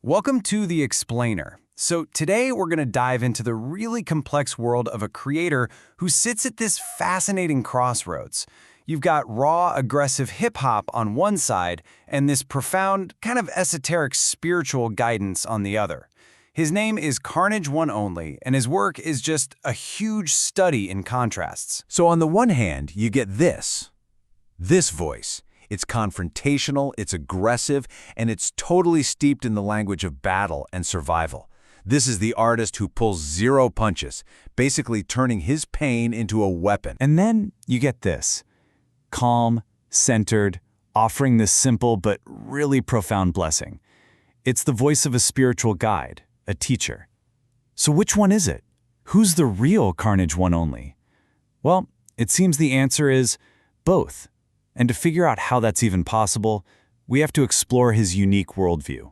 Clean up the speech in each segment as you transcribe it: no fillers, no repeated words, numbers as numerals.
Welcome to The Explainer. So today we're going to dive into the really complex world of a creator who sits at this fascinating crossroads. You've got raw, aggressive hip-hop on one side and this profound, kind of esoteric spiritual guidance on the other. His name is wC1NO, and his work is just a huge study in contrasts. So on the one hand, you get this voice. It's confrontational, it's aggressive, and it's totally steeped in the language of battle and survival. This is the artist who pulls zero punches, basically turning his pain into a weapon. And then you get this. Calm, centered, offering this simple but really profound blessing. It's the voice of a spiritual guide, a teacher. So which one is it? Who's the real wC1NO? Well, it seems the answer is both. And to figure out how that's even possible, we have to explore his unique worldview.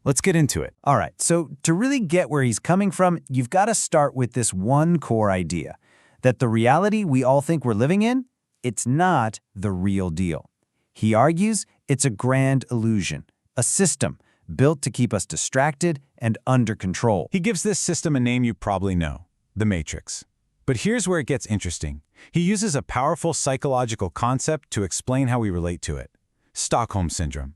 Let's get into it. All right, so to really get where he's coming from, you've got to start with this one core idea, that the reality we all think we're living in, it's not the real deal. He argues it's a grand illusion, a system built to keep us distracted and under control. He gives this system a name you probably know, the Matrix. But here's where it gets interesting. He uses a powerful psychological concept to explain how we relate to it: Stockholm Syndrome.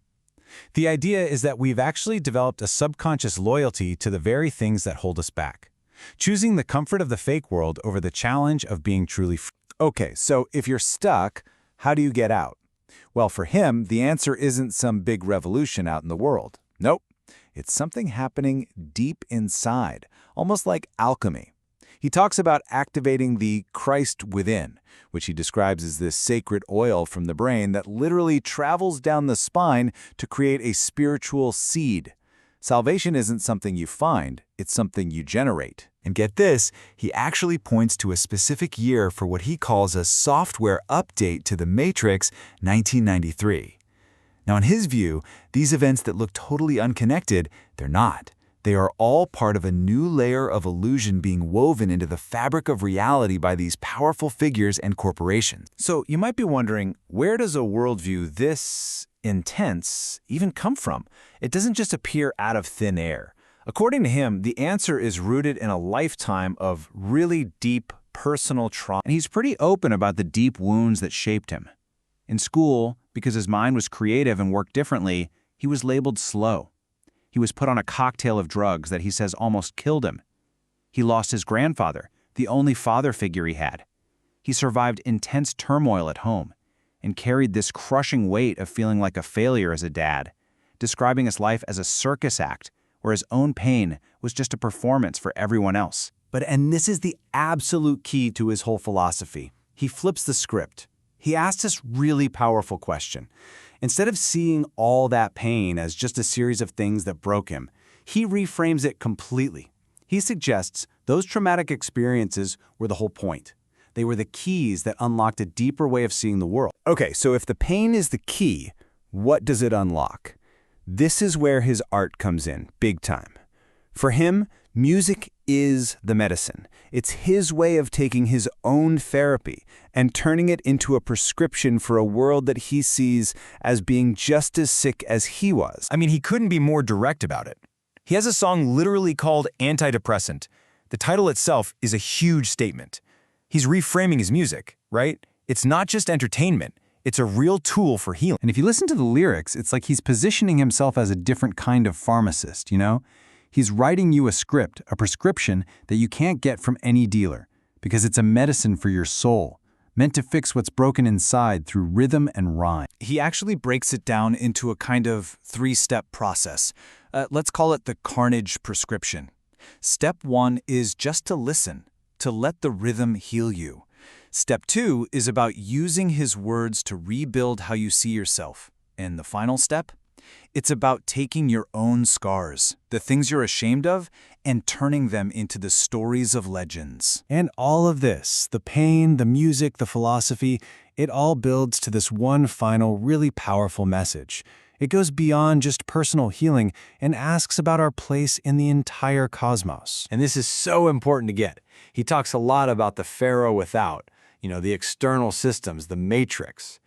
The idea is that we've actually developed a subconscious loyalty to the very things that hold us back, choosing the comfort of the fake world over the challenge of being truly free. Okay, so if you're stuck, how do you get out? Well, for him, the answer isn't some big revolution out in the world. Nope. It's something happening deep inside, almost like alchemy. He talks about activating the Christ within, which he describes as this sacred oil from the brain that literally travels down the spine to create a spiritual seed. Salvation isn't something you find, it's something you generate. And get this, he actually points to a specific year for what he calls a software update to the Matrix, 1993. Now, in his view, these events that look totally unconnected, they're not. They are all part of a new layer of illusion being woven into the fabric of reality by these powerful figures and corporations. So you might be wondering, where does a worldview this intense even come from? It doesn't just appear out of thin air. According to him, the answer is rooted in a lifetime of really deep personal trauma. And he's pretty open about the deep wounds that shaped him. In school, because his mind was creative and worked differently, he was labeled slow. He was put on a cocktail of drugs that he says almost killed him. He lost his grandfather, the only father figure he had. He survived intense turmoil at home and carried this crushing weight of feeling like a failure as a dad, describing his life as a circus act where his own pain was just a performance for everyone else. And this is the absolute key to his whole philosophy. He flips the script. He asks this really powerful question. Instead of seeing all that pain as just a series of things that broke him, he reframes it completely. He suggests those traumatic experiences were the whole point. They were the keys that unlocked a deeper way of seeing the world. Okay, so if the pain is the key, what does it unlock? This is where his art comes in, big time. For him, music is the medicine. It's his way of taking his own therapy and turning it into a prescription for a world that he sees as being just as sick as he was. I mean, he couldn't be more direct about it. He has a song literally called Antidepressant. The title itself is a huge statement. He's reframing his music, right? It's not just entertainment. It's a real tool for healing. And if you listen to the lyrics, it's like he's positioning himself as a different kind of pharmacist, you know? He's writing you a script, a prescription that you can't get from any dealer, because it's a medicine for your soul, meant to fix what's broken inside through rhythm and rhyme. He actually breaks it down into a kind of three-step process. Let's call it the carnage prescription. Step 1 is just to listen, to let the rhythm heal you. Step 2 is about using his words to rebuild how you see yourself. And the final step? It's about taking your own scars, the things you're ashamed of, and turning them into the stories of legends. And all of this, the pain, the music, the philosophy, it all builds to this one final, really powerful message. It goes beyond just personal healing and asks about our place in the entire cosmos. And this is so important to get. He talks a lot about the Pharaoh without, the external systems, the Matrix.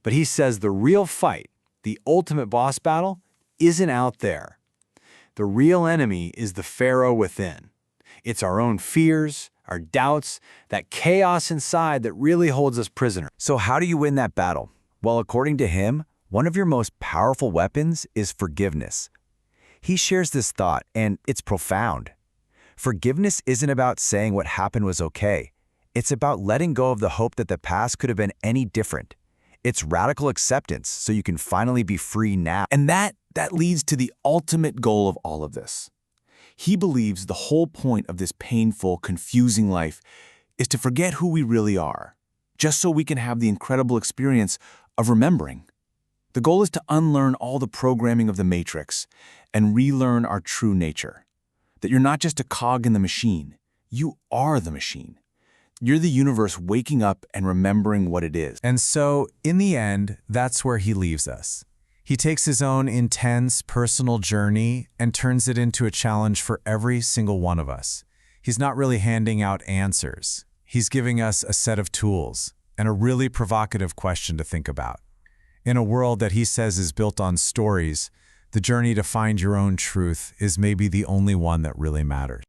But he says the real fight, the ultimate boss battle, isn't out there. The real enemy is the Pharaoh within. It's our own fears, our doubts, that chaos inside that really holds us prisoner. So how do you win that battle? Well, according to him, one of your most powerful weapons is forgiveness. He shares this thought, and it's profound. Forgiveness isn't about saying what happened was okay. It's about letting go of the hope that the past could have been any different. It's radical acceptance so you can finally be free now. And that leads to the ultimate goal of all of this. He believes the whole point of this painful, confusing life is to forget who we really are, just so we can have the incredible experience of remembering. The goal is to unlearn all the programming of the Matrix and relearn our true nature. That you're not just a cog in the machine, you are the machine. You're the universe waking up and remembering what it is. And so, in the end, that's where he leaves us. He takes his own intense, personal journey and turns it into a challenge for every single one of us. He's not really handing out answers. He's giving us a set of tools and a really provocative question to think about. In a world that he says is built on stories, the journey to find your own truth is maybe the only one that really matters.